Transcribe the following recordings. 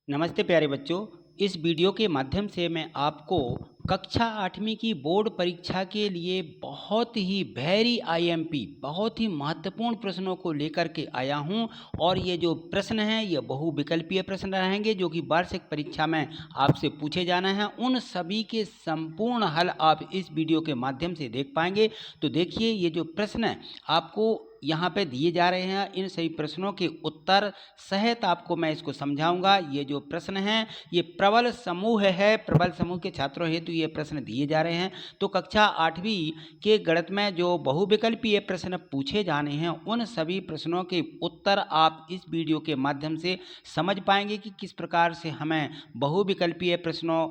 नमस्ते प्यारे बच्चों। इस वीडियो के माध्यम से मैं आपको कक्षा 8वीं की बोर्ड परीक्षा के लिए बहुत ही वेरी आईएमपी बहुत ही महत्वपूर्ण प्रश्नों को लेकर के आया हूं। और ये जो प्रश्न हैं ये बहुविकल्पीय प्रश्न रहेंगे जो कि वार्षिक परीक्षा में आपसे पूछे जाना है। उन सभी के संपूर्ण हल आप इस वीडियो के माध्यम से देख पाएंगे। तो देखिए, ये जो प्रश्न है आपको यहाँ पे दिए जा रहे हैं, इन सभी प्रश्नों के उत्तर सहित आपको मैं इसको समझाऊंगा। ये जो प्रश्न हैं ये प्रबल समूह है, प्रबल समूह के छात्रों हेतु ये प्रश्न दिए जा रहे हैं। तो कक्षा 8वीं के गणित में जो बहुविकल्पीय प्रश्न पूछे जाने हैं उन सभी प्रश्नों के उत्तर आप इस वीडियो के माध्यम से समझ पाएंगे कि किस प्रकार से हमें बहुविकल्पीय प्रश्नों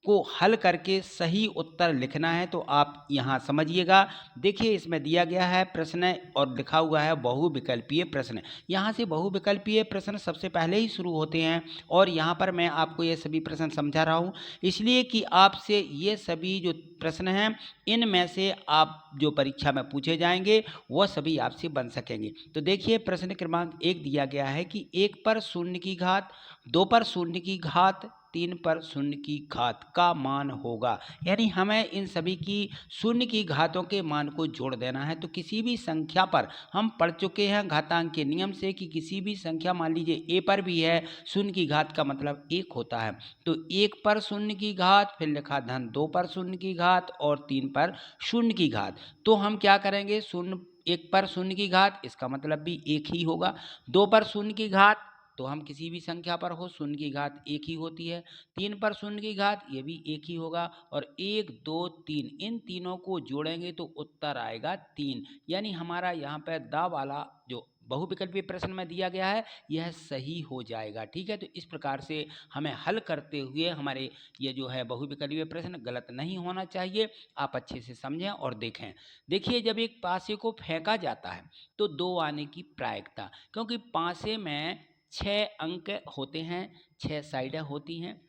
को हल करके सही उत्तर लिखना है। तो आप यहाँ समझिएगा। देखिए, इसमें दिया गया है प्रश्न और लिखा हुआ है बहुविकल्पीय प्रश्न। यहाँ से बहुविकल्पीय प्रश्न सबसे पहले ही शुरू होते हैं और यहाँ पर मैं आपको ये सभी प्रश्न समझा रहा हूँ इसलिए कि आपसे ये सभी जो प्रश्न हैं इनमें से आप जो परीक्षा में पूछे जाएंगे वह सभी आपसे बन सकेंगे। तो देखिए, प्रश्न क्रमांक 1 दिया गया है कि 1 पर शून्य की घात, 2 पर शून्य की घात, 3 पर शून्य की घात का मान होगा। यानी हमें इन सभी की शून्य की घातों के मान को जोड़ देना है। तो किसी भी संख्या पर हम पढ़ चुके हैं घातांक के नियम से कि किसी भी संख्या, मान लीजिए ए पर भी है, शून्य की घात का मतलब 1 होता है। तो 1 पर शून्य की घात, फिर लिखा धन 2 पर शून्य की घात और 3 पर शून्य की घात। तो हम क्या करेंगे, शून्य 1 पर शून्य की घात इसका मतलब भी 1 ही होगा। 2 पर शून्य की घात तो हम किसी भी संख्या पर हो शून्य की घात 1 ही होती है। 3 पर शून्य की घात ये भी 1 ही होगा। और 1 2 3 इन तीनों को जोड़ेंगे तो उत्तर आएगा 3। यानी हमारा यहाँ पर दा वाला जो बहुविकल्पीय प्रश्न में दिया गया है यह सही हो जाएगा। ठीक है, तो इस प्रकार से हमें हल करते हुए हमारे ये जो है बहुविकल्पीय प्रश्न गलत नहीं होना चाहिए। आप अच्छे से समझें और देखें। देखिए, जब एक पासे को फेंका जाता है तो 2 आने की प्रायिकता, क्योंकि पासे में 6 अंक होते हैं, 6 साइडें होती हैं,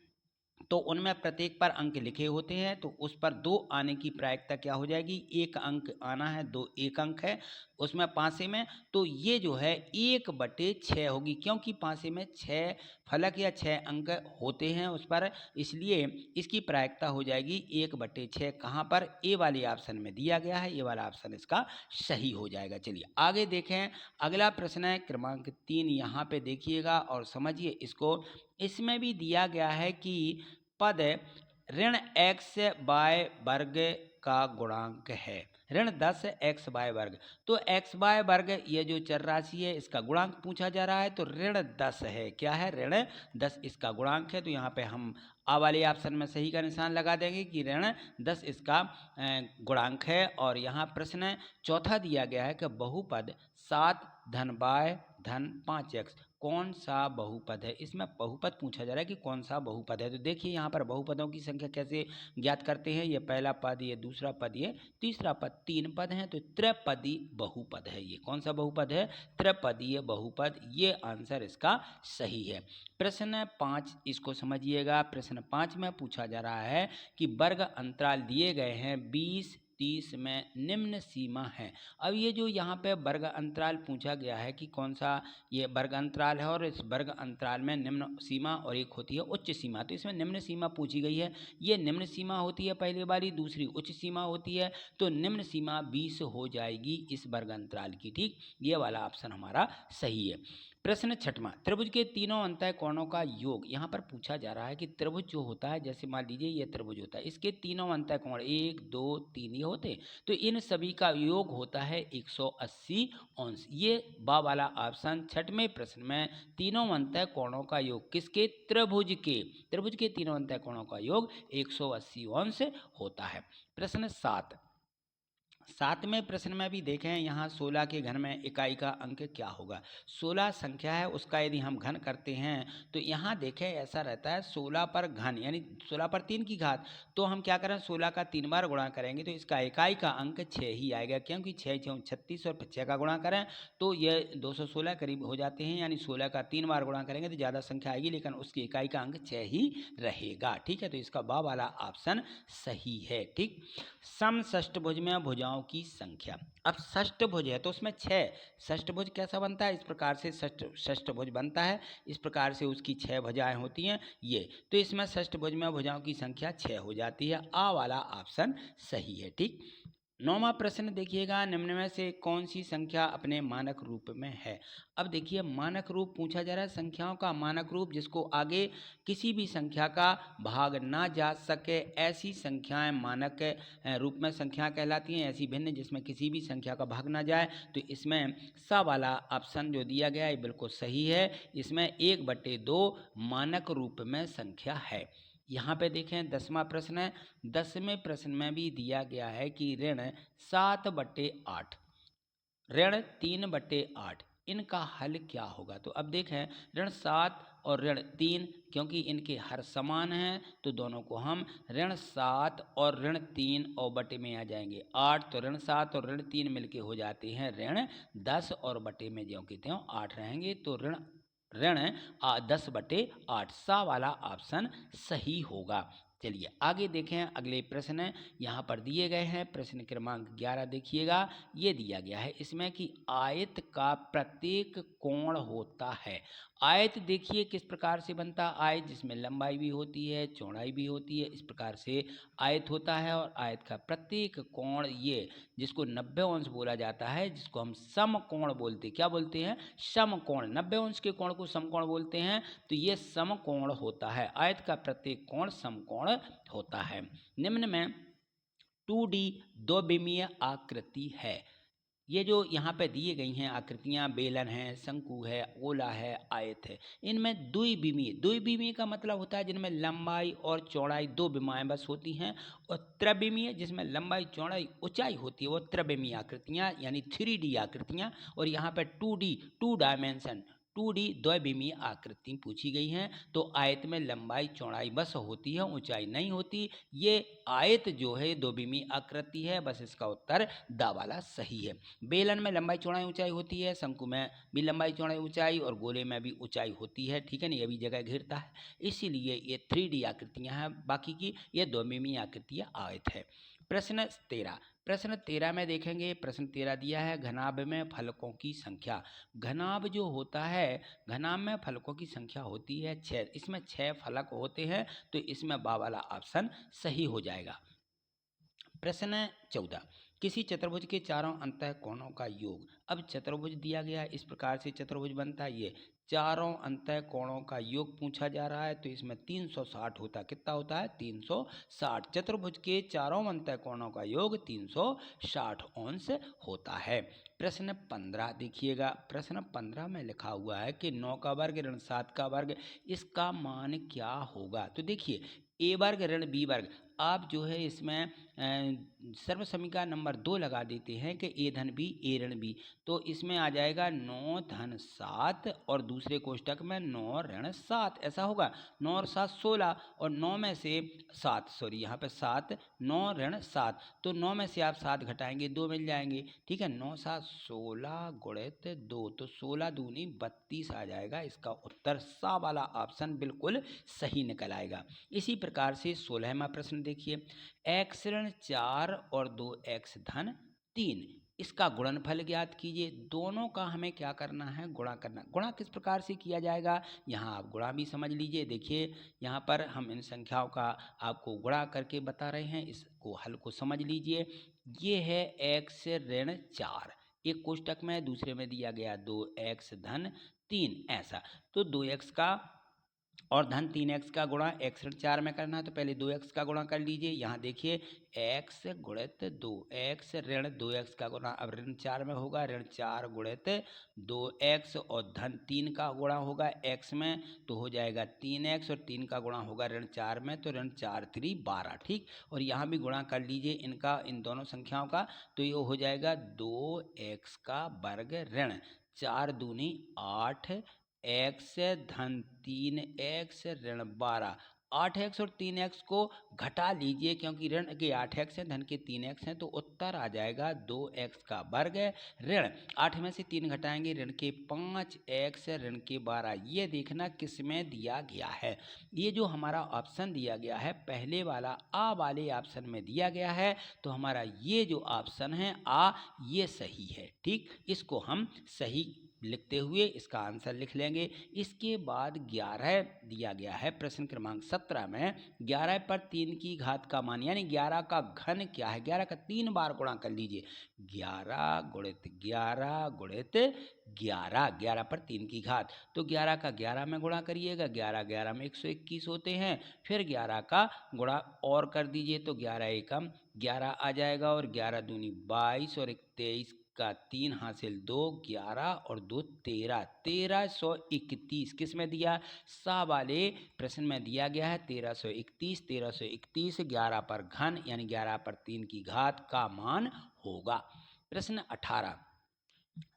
तो उनमें प्रत्येक पर अंक लिखे होते हैं। तो उस पर 2 आने की प्रायिकता क्या हो जाएगी, 1 अंक आना है, 2 1 अंक है उसमें पासे में। तो ये जो है 1/6 होगी, क्योंकि पासे में 6 फलक या 6 अंक होते हैं उस पर, इसलिए इसकी प्रायिकता हो जाएगी 1/6। कहाँ पर, ए वाले ऑप्शन में दिया गया है, ये वाला ऑप्शन इसका सही हो जाएगा। चलिए आगे देखें। अगला प्रश्न है क्रमांक 3। यहाँ पे देखिएगा और समझिए इसको। इसमें भी दिया गया है कि पद ऋण x बाय वर्ग का गुणांक है, ऋण 10 x बाय वर्ग। तो x बाय वर्ग ये जो चर राशि है इसका गुणांक पूछा जा रहा है। तो ऋण 10 है, क्या है, ऋण 10 इसका गुणांक है। तो यहाँ पे हम आ वाले ऑप्शन में सही का निशान लगा देंगे कि ऋण 10 इसका गुणांक है। और यहाँ प्रश्न चौथा दिया गया है कि बहुपद 7 धन बाय धन 5x कौन सा बहुपद है। इसमें बहुपद पूछा जा रहा है कि कौन सा बहुपद है। तो देखिए, यहाँ पर बहुपदों की संख्या कैसे ज्ञात करते हैं। ये पहला पद, ये दूसरा पद, ये तीसरा पद, 3 पद हैं। तो त्रिपदी बहुपद है। ये कौन सा बहुपद है, त्रिपदीय बहुपद। ये आंसर इसका सही है। प्रश्न 5 इसको समझिएगा। प्रश्न 5 में पूछा जा रहा है कि वर्ग अंतराल दिए गए हैं 20 30 में निम्न सीमा है। अब ये जो यहाँ पे वर्ग अंतराल पूछा गया है कि कौन सा ये वर्ग अंतराल है, और इस वर्ग अंतराल में निम्न सीमा और एक होती है उच्च सीमा। तो इसमें निम्न सीमा पूछी गई है, ये निम्न सीमा होती है पहली वाली, दूसरी उच्च सीमा होती है। तो निम्न सीमा 20 हो जाएगी इस वर्ग अंतराल की। ठीक, ये वाला ऑप्शन हमारा सही है। प्रश्न 6वां, त्रिभुज के तीनों अंतः कोणों का योग। यहाँ पर पूछा जा रहा है कि त्रिभुज जो होता है, जैसे मान लीजिए ये त्रिभुज होता है, इसके तीनों अंतः कोण 1 2 3 ये होते हैं। तो इन सभी का योग होता है 180 अंश। ये बा वाला ऑप्शन 6वें प्रश्न में तीनों अंतः कोणों का योग किसके, त्रिभुज के तीनों अंतः कोणों का योग 180 अंश होता है। प्रश्न 7वें प्रश्न में भी देखें। यहाँ 16 के घन में इकाई का अंक क्या होगा। 16 संख्या है, उसका यदि हम घन करते हैं तो यहाँ देखें ऐसा रहता है 16 पर घन यानी 16 पर 3 की घात। तो हम क्या करें, 16 का 3 बार गुणा करेंगे तो इसका इकाई का अंक 6 ही आएगा, क्योंकि 6 6 36 और 6 का गुणा करें तो ये 216 करीब हो जाते हैं। यानी 16 का 3 बार गुणा करेंगे तो ज़्यादा संख्या आएगी, लेकिन उसकी इकाई का अंक 6 ही रहेगा। ठीक है, तो इसका बा वाला ऑप्शन सही है। ठीक, समषष्ठभुज में भुजाओं भुजाओं की संख्या। अब षष्ठभुज है तो उसमें 6, षष्ठभुज कैसा बनता है, इस प्रकार से षष्ठभुज बनता है, इस प्रकार से उसकी 6 भुजाएं होती हैं ये, तो इसमें षष्ठभुज में भुजाओं की संख्या 6 हो जाती है। आ वाला ऑप्शन सही है। ठीक, 9वां प्रश्न देखिएगा, निम्न में से कौन सी संख्या अपने मानक रूप में है। अब देखिए मानक रूप पूछा जा रहा है, संख्याओं का मानक रूप जिसको आगे किसी भी संख्या का भाग ना जा सके, ऐसी संख्याएं मानक रूप में संख्या कहलाती हैं। ऐसी भिन्न जिसमें किसी भी संख्या का भाग ना जाए, तो इसमें सा वाला ऑप्शन जो दिया गया है बिल्कुल सही है। इसमें 1/2 मानक रूप में संख्या है। यहाँ पे देखें 10वां प्रश्न है, 10वें प्रश्न में भी दिया गया है कि ऋण 7/8, ऋण 3/8, इनका हल क्या होगा। तो अब देखें ऋण 7 और ऋण 3, क्योंकि इनके हर समान हैं तो दोनों को हम ऋण 7 और ऋण 3 और बटे में आ जाएंगे 8, तो ऋण 7 और ऋण 3 मिलके हो जाते हैं ऋण 10 और बटे में ज्यों की त्यों 8 रहेंगे, तो ऋण ऋण 10/8, सा वाला ऑप्शन सही होगा। चलिए आगे देखें अगले प्रश्न यहाँ पर दिए गए हैं। प्रश्न क्रमांक 11 देखिएगा, ये दिया गया है इसमें कि आयत का प्रत्येक कोण होता है। आयत देखिए किस प्रकार से बनता है, आयत जिसमें लंबाई भी होती है चौड़ाई भी होती है, इस प्रकार से आयत होता है। और आयत का प्रत्येक कोण ये जिसको 90 अंश बोला जाता है, जिसको हम समकोण बोलते हैं। क्या बोलते हैं, समकोण। 90 अंश के कोण को समकोण बोलते हैं, तो ये समकोण होता है। आयत का प्रत्येक कोण समकोण होता है। निम्न में 2D द्विविमीय आकृति है। ये जो यहाँ पे दिए गई हैं आकृतियाँ, बेलन है, शंकु है, गोला है, आयत है, इनमें द्विविमीय, द्विविमीय का मतलब होता है जिनमें लंबाई और चौड़ाई 2 विमाएं बस होती हैं, और त्रिविमीय जिसमें लंबाई चौड़ाई ऊंचाई होती है वो त्रिविमीय आकृतियाँ यानी 3D आकृतियाँ। और यहाँ पे 2D 2 डायमेंशन 2D द्विविमीय आकृति पूछी गई हैं। तो आयत में लंबाई चौड़ाई बस होती है, ऊंचाई नहीं होती। ये आयत जो है द्विविमीय आकृति है, बस इसका उत्तर दा वाला सही है। बेलन में लंबाई चौड़ाई ऊंचाई होती है, शंकु में भी लंबाई चौड़ाई ऊंचाई और गोले में भी ऊंचाई होती है। ठीक है ना, ये भी जगह घेरता है, इसीलिए ये 3D आकृतियां हैं, बाकी की ये द्विविमीय आकृतियां आयत है। प्रश्न 13 में देखेंगे, प्रश्न 13 दिया है घनाभ में फलकों की संख्या। घनाभ जो होता है, घनाभ में फलकों की संख्या होती है 6, इसमें 6 फलक होते हैं, तो इसमें बा वाला ऑप्शन सही हो जाएगा। प्रश्न 14, किसी चतुर्भुज के चारों अंतः कोणों का योग। अब चतुर्भुज दिया गया है, इस प्रकार से चतुर्भुज बनता है। ये चारों अंतः कोणों का योग पूछा जा रहा है, तो इसमें 360 होता है। कितना होता है, 360। चतुर्भुज के चारों अंतः कोणों का योग 360 अंश होता है। प्रश्न 15 देखिएगा, प्रश्न 15 में लिखा हुआ है कि 9 का वर्ग ऋण 7 का वर्ग, इसका मान क्या होगा। तो देखिए ए वर्ग ऋण बी वर्ग, आप जो है इसमें सर्व समीकरण नंबर 2 लगा देते हैं कि ए धन बी ए ऋण बी, तो इसमें आ जाएगा 9 धन 7 और दूसरे कोष्टक में 9 ऋण 7, ऐसा होगा। 9 और 7 16, और 9 में से 7 सॉरी यहाँ पे 7, 9 ऋण 7, तो 9 में से आप 7 घटाएंगे 2 मिल जाएंगे। ठीक है, 9 7 16 गुणित 2, तो 16 दूनी 32 आ जाएगा। इसका उत्तर सा वाला ऑप्शन बिल्कुल सही निकल आएगा। इसी प्रकार से 16वां प्रश्न देखिए, x ऋण 4 और 2x धन 3, इसका गुणनफल ज्ञात कीजिए। दोनों का हमें क्या करना है, गुणा करना। गुणा किस प्रकार से किया जाएगा, यहाँ आप गुणा भी समझ लीजिए। देखिए यहाँ पर हम इन संख्याओं का आपको गुणा करके बता रहे हैं, इसको हल को समझ लीजिए। ये है x ऋण 4, एक कोष्टक में, दूसरे में दिया गया 2x धन 3, ऐसा। तो 2x का और धन 3x का गुणा x ऋण 4 में करना है, तो पहले 2x का गुणा कर लीजिए। यहाँ देखिए x गुणित 2, x ऋण 2x का गुणा अब ऋण 4 में होगा, ऋण 4 गुणित 2x, और धन 3 का गुणा होगा x में, तो हो जाएगा 3x, और 3 का गुणा होगा ऋण 4 में, तो ऋण 4 3 12। ठीक, और यहाँ भी गुणा कर लीजिए इनका, इन दोनों संख्याओं का, तो ये हो जाएगा 2x का वर्ग ऋण 4 दूनी 8 x धन 3x ऋण 12, 8x और 3x को घटा लीजिए, क्योंकि ऋण के 8x हैं, धन के 3x हैं, तो उत्तर आ जाएगा 2x का वर्ग। ऋण 8 में से 3 घटाएंगे, ऋण के 5x, ऋण के 12। ये देखना किस में दिया गया है। ये जो हमारा ऑप्शन दिया गया है पहले वाला आ वाले ऑप्शन में दिया गया है, तो हमारा ये जो ऑप्शन है आ, ये सही है। ठीक, इसको हम सही लिखते हुए इसका आंसर लिख लेंगे। इसके बाद 11 दिया गया है प्रश्न क्रमांक 17 में। 11 पर 3 की घात का मान, यानी 11 का घन क्या है, 11 का 3 बार गुणा कर लीजिए। 11 गुणित 11 गुणित 11, 11 पर 3 की घात, तो 11 का 11 में गुणा करिएगा, 11 11 में 121 होते हैं। फिर 11 का गुणा और कर दीजिए, तो 11 एकम 11 आ जाएगा, और 11 दूनी 22 और 23 का 3 हासिल 2, 11 और 2 13, 1331 किस में दिया, सा वाले प्रश्न में दिया गया है 1331। 1331 11 पर घन यानी 11 पर 3 की घात का मान होगा। प्रश्न 18,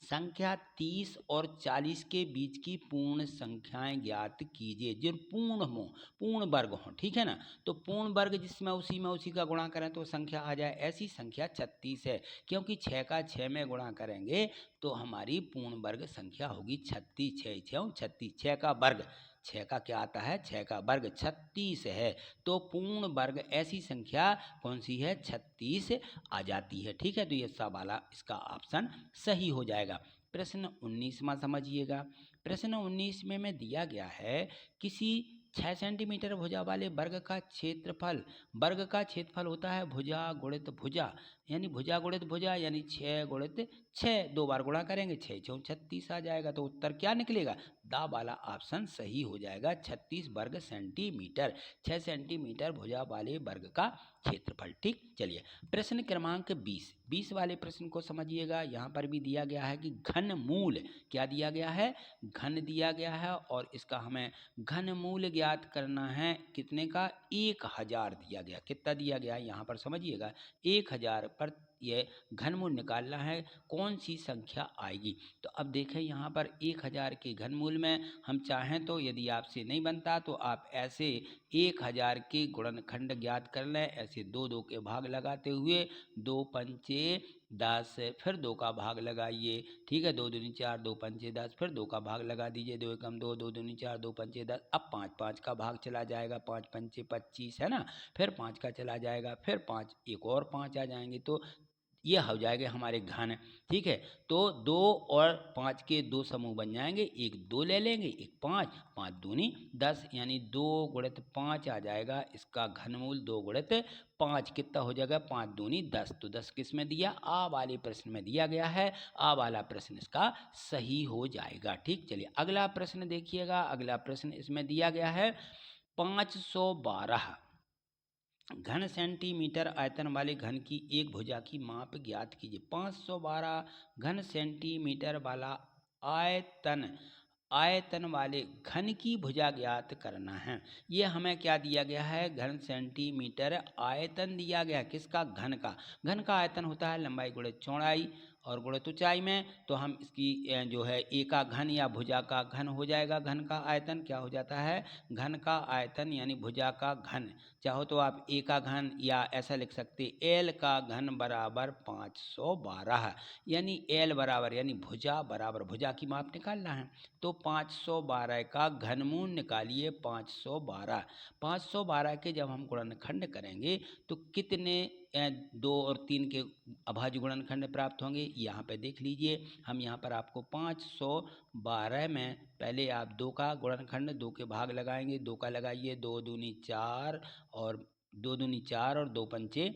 संख्या 30 और 40 के बीच की पूर्ण संख्याएं ज्ञात कीजिए, जो पूर्ण हो, पूर्ण वर्ग हो, ठीक है ना। तो पूर्ण वर्ग जिसमें उसी का गुणा करें तो संख्या आ जाए, ऐसी संख्या 36 है, क्योंकि 6 का 6 में गुणा करेंगे तो हमारी पूर्ण वर्ग संख्या होगी 36। 6 6 36, 6 का वर्ग, 6 का क्या आता है, 6 का वर्ग 36 है। तो पूर्ण वर्ग ऐसी संख्या कौन सी है, 36 आ जाती है। ठीक है, तो ये सब वाला इसका ऑप्शन सही हो जाएगा। प्रश्न 19वां समझिएगा। प्रश्न 19 में दिया गया है किसी 6 सेंटीमीटर भुजा वाले वर्ग का क्षेत्रफल, वर्ग का क्षेत्रफल होता है भुजा गुणित भुजा, यानी भुजा गुणित भुजा यानी 6 गुणित 6, 2 बार गुणा करेंगे, 6 6 36 आ जाएगा। तो उत्तर क्या निकलेगा, दा वाला ऑप्शन सही हो जाएगा, 36 वर्ग सेंटीमीटर, 6 सेंटीमीटर भुजा वाले वर्ग का क्षेत्रफल। ठीक, चलिए प्रश्न क्रमांक 20 वाले प्रश्न को समझिएगा। यहाँ पर भी दिया गया है कि घन मूल, क्या दिया गया है, घन दिया गया है, और इसका हमें घन मूल ज्ञात करना है, कितने का, 1000 दिया गया। कितना दिया गया है यहाँ पर समझिएगा, 1000 पर ये घनमूल निकालना है, कौन सी संख्या आएगी। तो अब देखें यहाँ पर 1000 के घनमूल में हम चाहें तो, यदि आपसे नहीं बनता तो आप ऐसे 1000 के गुणनखंड ज्ञात कर लें, ऐसे 2 2 के भाग लगाते हुए, 2 पंचे 10, फिर 2 का भाग लगाइए, ठीक है, 2 दूनी 4, 2 पंचे 10, फिर 2 का भाग लगा दीजिए, 2 एकम 2, 2 दूनी 4, 2 पंचे 10। अब 5 5 का भाग चला जाएगा, 5 पंचे 25 है ना, फिर 5 का चला जाएगा, फिर 5, एक और 5 आ जाएंगे, तो ये हो जाएंगे हमारे घन। ठीक है, तो 2 और 5 के 2 समूह बन जाएंगे, एक 2 ले लेंगे, एक 5, 5 दूनी 10, यानी 2 गुणित 5 आ जाएगा इसका घनमूल, 2 गुणित 5 कितना हो जाएगा, 5 दूनी 10। तो 10 किस में दिया, आ वाले प्रश्न में दिया गया है, आ वाला प्रश्न इसका सही हो जाएगा। ठीक, चलिए अगला प्रश्न देखिएगा। अगला प्रश्न इसमें दिया गया है 512 घन सेंटीमीटर आयतन वाले घन की एक भुजा की माप ज्ञात कीजिए। 512 घन सेंटीमीटर वाला आयतन, आयतन वाले घन की भुजा ज्ञात करना है। ये हमें क्या दिया गया है, घन सेंटीमीटर आयतन दिया गया, किसका, घन का। घन का आयतन होता है लंबाई गुणित चौड़ाई और गुणित ऊंचाई में, तो हम इसकी जो है ए का घन या भुजा का घन हो जाएगा। घन का आयतन क्या हो जाता है, घन का आयतन यानी भुजा का घन, चाहो तो आप ए का घन या ऐसा लिख सकते, एल का घन बराबर 512, यानी एल बराबर यानी भुजा बराबर, भुजा की माप निकालना है, तो 512 का घनमूल निकालिए। 512, 512 के जब हम गुणनखंड करेंगे तो कितने 2 और 3 के अभाज्य गुणनखंड प्राप्त होंगे, यहाँ पे देख लीजिए। हम यहाँ पर आपको 512 में पहले आप 2 का गुणनखंड, 2 के भाग लगाएंगे, 2 का लगाइए, 2 दूनी 4 और 2 दूनी 4 और 2 पंचे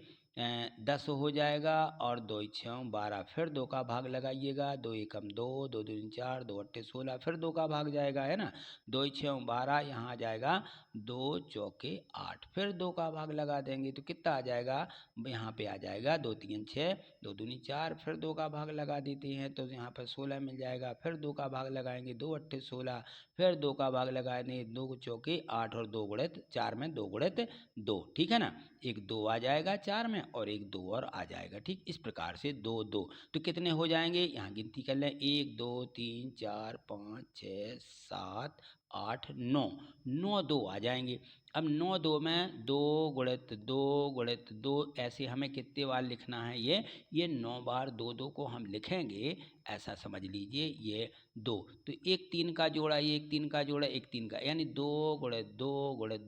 10 हो जाएगा, और 2 6 12, फिर 2 का भाग लगाइएगा, 2 एकम 2, 2 दूनी 4, 2 अट्ठे 16, फिर 2 का भाग जाएगा, है ना, 2 6 12, यहाँ आ जाएगा 2 चौके 8, फिर 2 का भाग लगा देंगे तो कितना आ जाएगा, यहाँ पे आ जाएगा 2 3 6, 2 दूनी 4, फिर 2 का भाग लगा देते हैं तो यहाँ पर 16 मिल जाएगा, फिर 2 का भाग लगाएंगे, 2 अट्ठे 16, फिर 2 का भाग लगाएंगे, 2 चौके 8 और 2 गुणित 4 में 2 गुणित 2, ठीक है ना, एक 2 आ जाएगा 4 में और एक 2 और आ जाएगा। ठीक, इस प्रकार से 2 2, तो कितने हो जाएंगे, यहाँ गिनती कर लें, 1 2 3 4 5 6 7 8 9 9 2 आ जाएंगे। अब 9 2 में 2 गुणित 2 ऐसे हमें कितने बार लिखना है, ये 9 बार 2 2 को हम लिखेंगे, ऐसा समझ लीजिए ये 2। तो एक 3 का जोड़ा, ये एक 3 का जोड़ा, एक 3 का, यानी 2 गुणित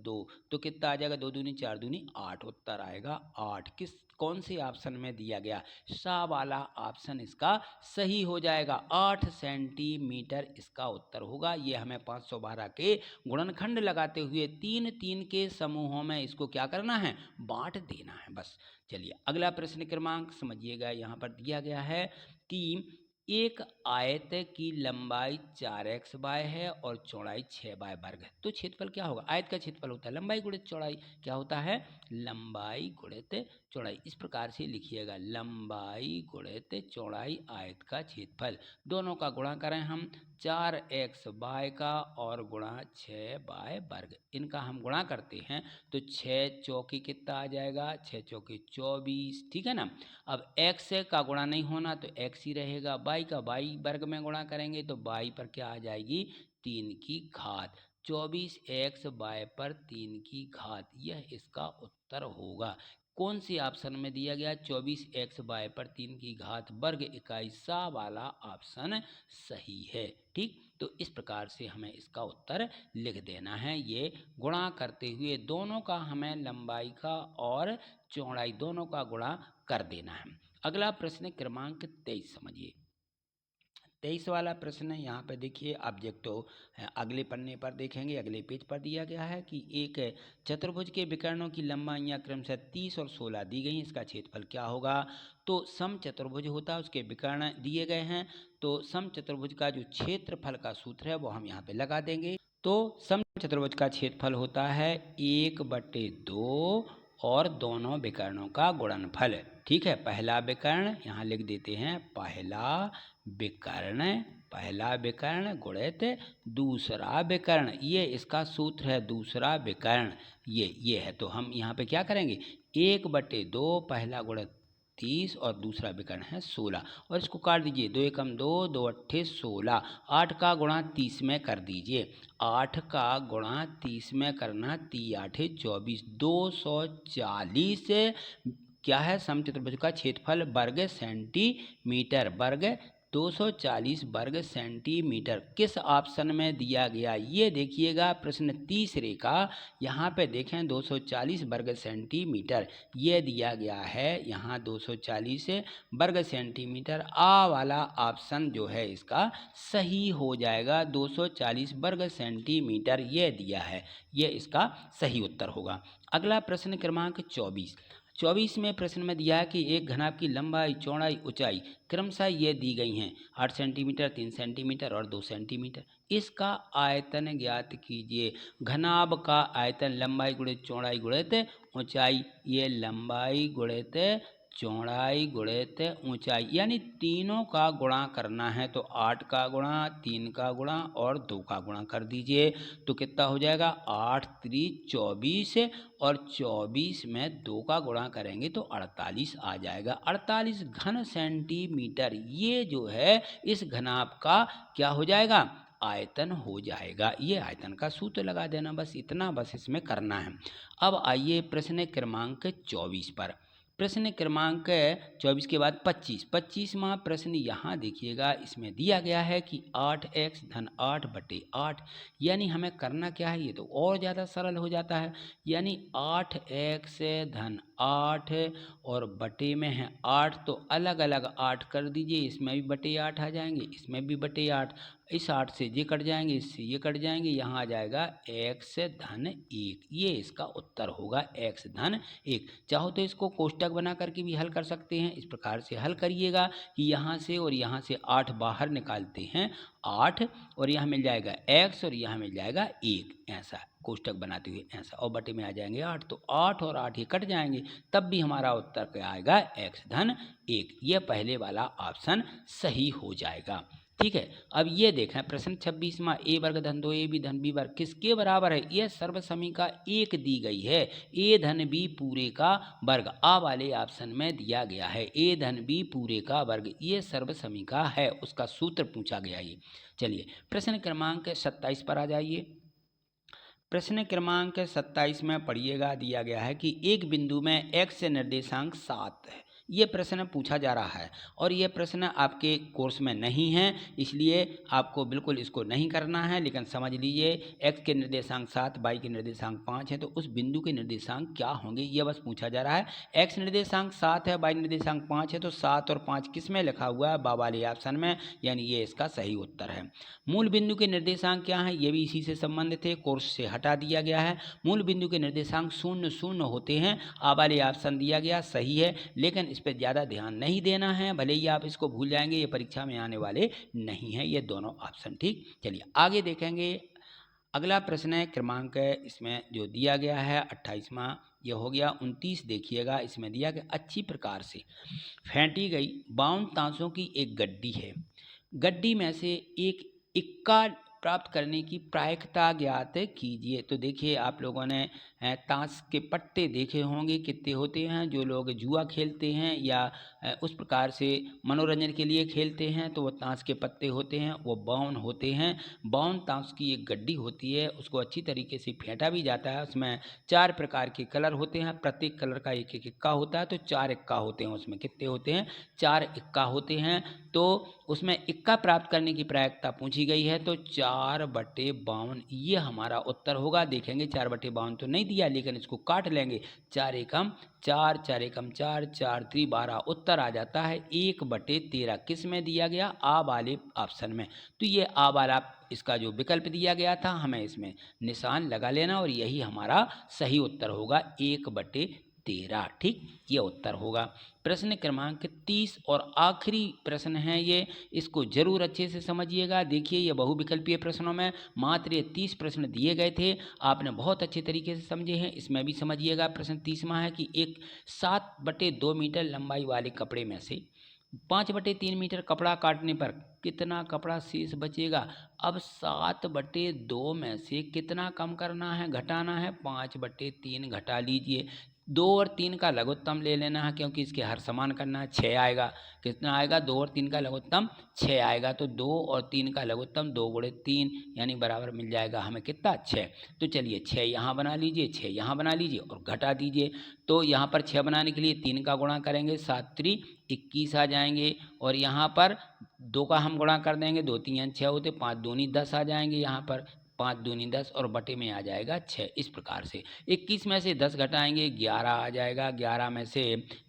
2 तो कितना आ जाएगा, 2 दूनी 4 दूनी 8, उत्तर आएगा 8। कौन से ऑप्शन में दिया गया, सा वाला ऑप्शन इसका सही हो जाएगा। 8 सेंटीमीटर इसका उत्तर होगा। ये हमें 512 के गुणनखंड लगाते हुए 3 3 के समूहों में इसको क्या करना है, बांट देना है बस। चलिए अगला प्रश्न क्रमांक समझिएगा, यहाँ पर दिया गया है कि एक आयत की लंबाई 4x है और चौड़ाई 6y वर्ग है, तो क्षेत्रफल क्या होगा। आयत का क्षेत्रफल होता है लंबाई गुणित चौड़ाई, क्या होता है, लंबाई गुणित चौड़ाई। इस प्रकार से लिखिएगा, लंबाई गुणित चौड़ाई आयत का क्षेत्रफल। दोनों का गुणा करें हम, 4xy का और गुणा 6y वर्ग, इनका हम गुणा करते हैं तो 6 चौकी कितना आ जाएगा, 6 चौकी 24, ठीक है ना। अब x का गुणा नहीं होना तो x ही रहेगा, y का y वर्ग में गुणा करेंगे तो y पर क्या आ जाएगी, 3 की घात। 24x y पर 3 की घात, यह इसका उत्तर होगा। कौन सी ऑप्शन में दिया गया, 24x y पर 3 की घात वर्ग इकाई, सा वाला ऑप्शन सही है। ठीक, तो इस प्रकार से हमें इसका उत्तर लिख देना है। ये गुणा करते हुए दोनों का हमें लंबाई का और चौड़ाई दोनों का गुणा कर देना है। अगला प्रश्न क्रमांक 23 समझिए। 23 वाला प्रश्न है, यहाँ पे देखिए ऑब्जेक्टो अगले पन्ने पर देखेंगे, अगले पेज पर दिया गया है कि एक चतुर्भुज के विकर्णों की लंबाइयाँ क्रमशः 30 और 16 दी गई हैं, इसका क्षेत्रफल क्या होगा। तो सम चतुर्भुज होता है, उसके विकर्ण दिए गए हैं, तो सम चतुर्भुज का जो क्षेत्रफल का सूत्र है वो हम यहाँ पे लगा देंगे। तो सम चतुर्भुज का क्षेत्रफल होता है 1/2 और दोनों विकर्णों का गुणनफल। ठीक है, पहला विकर्ण यहाँ लिख देते हैं, पहला विकर्ण गुणित दूसरा विकर्ण, ये इसका सूत्र है, दूसरा विकर्ण ये है। तो हम यहाँ पे क्या करेंगे, 1/2 पहला गुणित 30 और दूसरा विकर्ण है 16, और इसको काट दीजिए, 2 एकम 2, 2 अट्ठे 16, 8 का गुणा 30 में कर दीजिए, 8 का गुणा 30 में करना, 3 आठे 24, 240 क्या है, समचतुर्भुज का क्षेत्रफल वर्ग सेंटीमीटर, वर्ग 240 वर्ग सेंटीमीटर किस ऑप्शन में दिया गया, ये देखिएगा प्रश्न तीसरे का। यहाँ पे देखें 240 वर्ग सेंटीमीटर ये दिया गया है, यहाँ 240 वर्ग सेंटीमीटर, आ वाला ऑप्शन जो है इसका सही हो जाएगा। 240 वर्ग सेंटीमीटर ये दिया है, ये इसका सही उत्तर होगा। अगला प्रश्न क्रमांक 24 में प्रश्न में दिया है कि एक घनाभ की लंबाई, चौड़ाई, ऊंचाई क्रमशः ये दी गई हैं, 8 सेंटीमीटर, 3 सेंटीमीटर और 2 सेंटीमीटर। इसका आयतन ज्ञात कीजिए। घनाभ का आयतन लंबाई गुणित चौड़ाई गुणित ऊंचाई, ये लंबाई गुणित चौड़ाई गुणित ऊंचाई, यानी तीनों का गुणा करना है, तो 8 का गुणा, 3 का गुणा और 2 का गुणा कर दीजिए, तो कितना हो जाएगा, 8 3 24 और 24 में 2 का गुणा करेंगे तो 48 आ जाएगा। 48 घन सेंटीमीटर ये जो है इस घनाभ का क्या हो जाएगा, आयतन हो जाएगा। ये आयतन का सूत्र लगा देना, बस इतना बस इसमें करना है। अब आइए प्रश्न क्रमांक 24 पर। प्रश्न क्रमांक 24 के बाद 25वां प्रश्न यहाँ देखिएगा, इसमें दिया गया है कि 8x धन 8/8, यानी हमें करना क्या है, ये तो और ज़्यादा सरल हो जाता है, यानी 8x धन 8 और बटे में है 8, तो अलग अलग 8 कर दीजिए, इसमें भी बटे 8 आ जाएंगे, इसमें भी बटे 8, इस 8 से ये कट जाएंगे, इससे ये कट जाएंगे, यहाँ आ जाएगा x धन 1, ये इसका उत्तर होगा, x धन 1। चाहो तो इसको कोष्टक बना करके भी हल कर सकते हैं, इस प्रकार से हल करिएगा कि यहाँ से और यहाँ से 8 बाहर निकालते हैं, 8 और यहाँ मिल जाएगा x और यहाँ मिल जाएगा 1, ऐसा कोष्टक बनाते हुए ऐसा, और बटे में आ जाएंगे 8, तो 8 और 8 ये कट जाएंगे, तब भी हमारा उत्तर क्या आएगा, x धन 1। ये पहले वाला ऑप्शन सही हो जाएगा। ठीक है, अब ये देखें प्रश्न 26वां, a वर्ग धन 2ab धन b वर्ग किसके बराबर है, यह सर्वसमीका 1 दी गई है, a धन b पूरे का वर्ग, आ वाले ऑप्शन में दिया गया है, a धन b पूरे का वर्ग, ये सर्वसमीका है, उसका सूत्र पूछा गया ये। चलिए प्रश्न क्रमांक 27 पर आ जाइए। प्रश्न क्रमांक 27 में पढ़िएगा, दिया गया है कि एक बिंदु में x निर्देशांक 7 है। ये प्रश्न पूछा जा रहा है और ये प्रश्न आपके कोर्स में नहीं है, इसलिए आपको बिल्कुल इसको नहीं करना है। लेकिन समझ लीजिए, x के निर्देशांक 7, y के निर्देशांक 5 है, तो उस बिंदु के निर्देशांक क्या होंगे ये बस पूछा जा रहा है। x निर्देशांक 7 है, y निर्देशांक 5 है, तो 7 और 5 किस में लिखा हुआ है? बा वाले ऑप्शन में, यानी ये इसका सही उत्तर है। मूल बिंदु के निर्देशांक क्या है? ये भी इसी से संबंधित है, कोर्स से हटा दिया गया है। मूल बिंदु के निर्देशांक 0 0 होते हैं। आ वाले ऑप्शन दिया गया सही है, लेकिन इस पर ज़्यादा ध्यान नहीं देना है, भले ही आप इसको भूल जाएंगे, ये परीक्षा में आने वाले नहीं है ये दोनों ऑप्शन। ठीक, चलिए आगे देखेंगे। अगला प्रश्न है क्रमांक इसमें जो दिया गया है 28वां, ये हो गया 29। देखिएगा, इसमें दिया गया अच्छी प्रकार से फेंटी गई 52 ताशों की एक गड्डी है। गड्डी में से एक इक्का प्राप्त करने की प्रायिकता ज्ञात कीजिए। तो देखिए, आप लोगों ने ताश के पत्ते देखे होंगे कितने होते हैं। जो लोग जुआ खेलते हैं या उस प्रकार से मनोरंजन के लिए खेलते हैं, तो वो ताश के पत्ते होते हैं, वो 52 होते हैं। 52 ताश की एक गड्डी होती है, उसको अच्छी तरीके से फेंटा भी जाता है। उसमें 4 प्रकार के कलर होते हैं, प्रत्येक कलर का एक एक इक्का होता है, तो 4 इक्का होते हैं। उसमें कितने होते हैं? 4 इक्का होते हैं। तो उसमें इक्का प्राप्त करने की प्रायिकता पूछी गई है, तो 4/52 ये हमारा उत्तर होगा। देखेंगे 4/52 तो नहीं दिया, लेकिन इसको काट लेंगे। 4 एकम 4, 4 एकम 4, 4 3 12, उत्तर आ जाता है 1/13। किस में दिया गया? आ वाले ऑप्शन में। तो ये आ वाला इसका जो विकल्प दिया गया था, हमें इसमें निशान लगा लेना और यही हमारा सही उत्तर होगा, 1/13। ठीक, ये उत्तर होगा। प्रश्न क्रमांक 30 और आखिरी प्रश्न है ये, इसको जरूर अच्छे से समझिएगा। देखिए, ये बहुविकल्पीय प्रश्नों में मात्र ये 30 प्रश्न दिए गए थे, आपने बहुत अच्छे तरीके से समझे हैं। इसमें भी समझिएगा। प्रश्न 30वां है कि एक 7/2 मीटर लंबाई वाले कपड़े में से 5/3 मीटर कपड़ा काटने पर कितना कपड़ा शेष बचेगा? अब 7/2 में से कितना कम करना है, घटाना है? 5/3 घटा लीजिए। 2 और 3 का लघुत्तम ले लेना है, क्योंकि इसके हर समान करना है। 6 आएगा। कितना आएगा? 2 और 3 का लघुत्तम 6 आएगा। तो 2 और 3 का लघुत्तम 2 गुणे 3 यानी बराबर मिल जाएगा हमें कितना? 6। तो चलिए 6 यहाँ बना लीजिए, 6 यहाँ बना लीजिए और घटा दीजिए। तो यहाँ पर 6 बनाने के लिए 3 का गुणा करेंगे, 7 3 21 आ जाएंगे। और यहाँ पर 2 का हम गुणा कर देंगे, 2 3 6 होते, 5 दूनी 10 आ जाएंगे। यहाँ पर 5 दूनी 10 और बटे में आ जाएगा 6। इस प्रकार से 21 में से 10 घटाएंगे, 11 आ जाएगा। 11 में से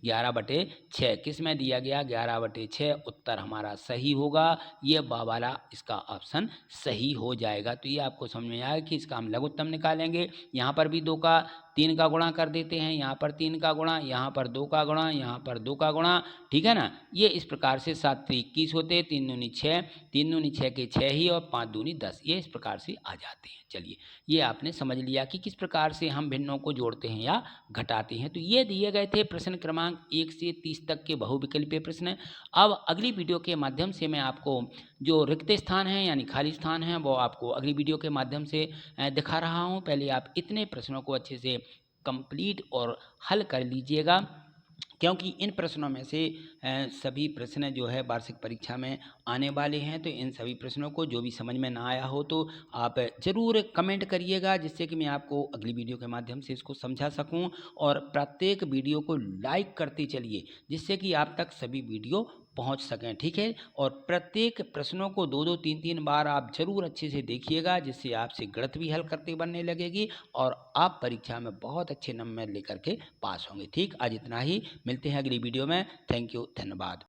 11/6 किस में दिया गया? 11/6। उत्तर हमारा सही होगा। ये बा वाला इसका ऑप्शन सही हो जाएगा। तो ये आपको समझ में आएगा कि इसका हम लघुत्तम निकालेंगे। यहाँ पर भी 2 का 3 का गुणा कर देते हैं, यहाँ पर 3 का गुणा, यहाँ पर 2 का गुणा, यहाँ पर 2 का गुणा। ठीक है ना? ये इस प्रकार से 7 3 21 होते, 3 दूनी 6, 3 दूनी 6 के 6 ही और 5 दूनी 10, ये इस प्रकार से आ जाते हैं। चलिए, ये आपने समझ लिया कि किस प्रकार से हम भिन्नों को जोड़ते हैं या घटाते हैं। तो ये दिए गए थे प्रश्न क्रमांक 1 से 30 तक के बहुविकल्पीय प्रश्न। अब अगली वीडियो के माध्यम से मैं आपको जो रिक्त स्थान हैं यानी खाली स्थान हैं, वो आपको अगली वीडियो के माध्यम से दिखा रहा हूँ। पहले आप इतने प्रश्नों को अच्छे से कंप्लीट और हल कर लीजिएगा, क्योंकि इन प्रश्नों में से सभी प्रश्न जो है वार्षिक परीक्षा में आने वाले हैं। तो इन सभी प्रश्नों को जो भी समझ में ना आया हो, तो आप ज़रूर कमेंट करिएगा, जिससे कि मैं आपको अगली वीडियो के माध्यम से इसको समझा सकूं। और प्रत्येक वीडियो को लाइक करते चलिए, जिससे कि आप तक सभी वीडियो पहुंच सकें। ठीक है? और प्रत्येक प्रश्नों को 2 2 3 3 बार आप जरूर अच्छे से देखिएगा, जिससे आपसे गणित भी हल करते बनने लगेगी और आप परीक्षा में बहुत अच्छे नंबर लेकर के पास होंगे। ठीक, आज इतना ही। मिलते हैं अगली वीडियो में। थैंक यू, धन्यवाद।